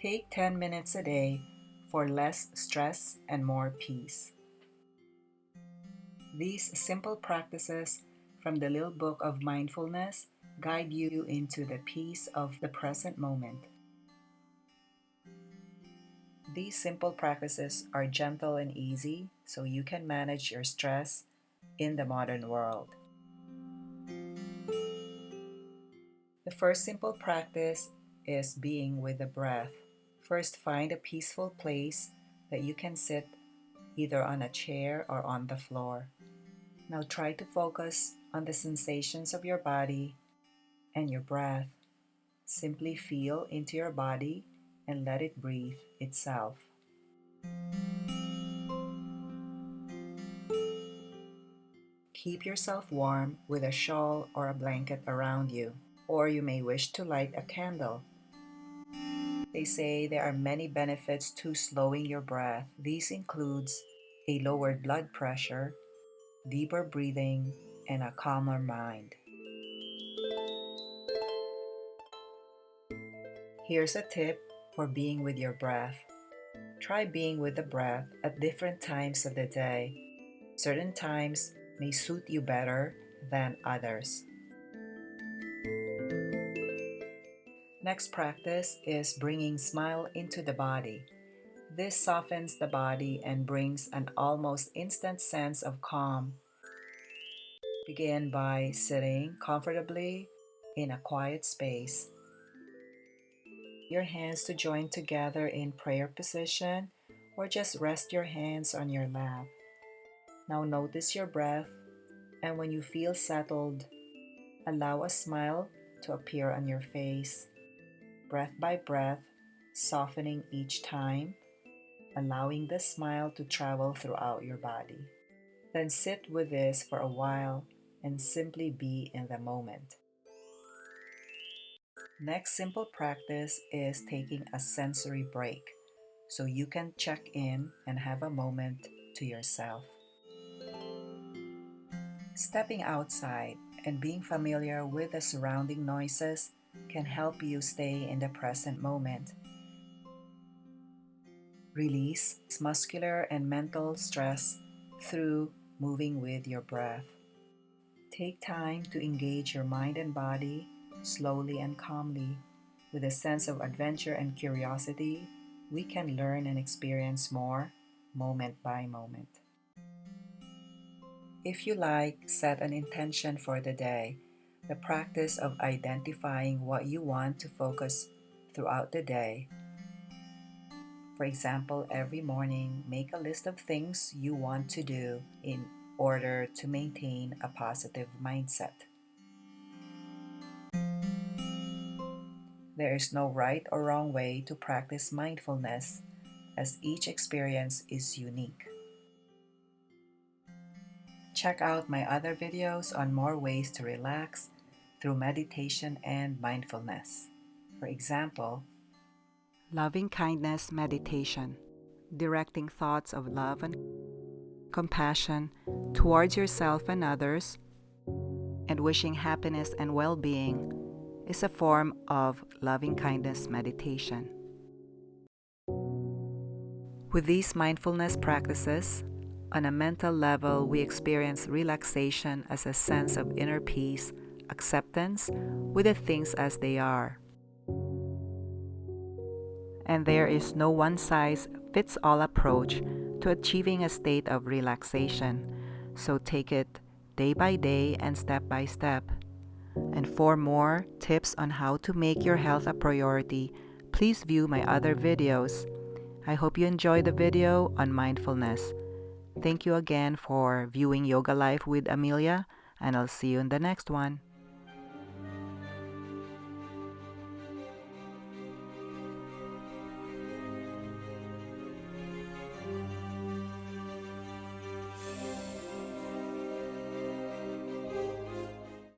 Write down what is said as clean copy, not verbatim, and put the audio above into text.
Take 10 minutes a day for less stress and more peace. These simple practices from the Little Book of Mindfulness guide you into the peace of the present moment. These simple practices are gentle and easy, so you can manage your stress in the modern world. The first simple practice is being with the breath. First, find a peaceful place that you can sit either on a chair or on the floor. Now try to focus on the sensations of your body and your breath. Simply feel into your body and let it breathe itself. Keep yourself warm with a shawl or a blanket around you, or you may wish to light a candle. They say there are many benefits to slowing your breath. These includes a lowered blood pressure, deeper breathing, and a calmer mind. Here's a tip for being with your breath. Try being with the breath at different times of the day. Certain times may suit you better than others. Next practice is bringing smile into the body. This softens the body and brings an almost instant sense of calm. Begin by sitting comfortably in a quiet space. Your hands to join together in prayer position, or just rest your hands on your lap. Now notice your breath, and when you feel settled, allow a smile to appear on your face. Breath by breath, softening each time, allowing the smile to travel throughout your body. Then sit with this for a while and simply be in the moment. Next simple practice is taking a sensory break so you can check in and have a moment to yourself. Stepping outside and being familiar with the surrounding noises can help you stay in the present moment. Release muscular and mental stress through moving with your breath. Take time to engage your mind and body slowly and calmly. With a sense of adventure and curiosity, we can learn and experience more moment by moment. If you like, set an intention for the day. The practice of identifying what you want to focus throughout the day. For example, every morning, make a list of things you want to do in order to maintain a positive mindset. There is no right or wrong way to practice mindfulness, as each experience is unique. Check out my other videos on more ways to relax through meditation and mindfulness. For example, loving kindness meditation, directing thoughts of love and compassion towards yourself and others, and wishing happiness and well-being is a form of loving kindness meditation. With these mindfulness practices, on a mental level, we experience relaxation as a sense of inner peace, acceptance with the things as they are. And there is no one-size-fits-all approach to achieving a state of relaxation, so take it day by day and step by step. And for more tips on how to make your health a priority, please view my other videos. I hope you enjoyed the video on mindfulness. Thank you again for viewing Yoga Life with Amelia, and I'll see you in the next one.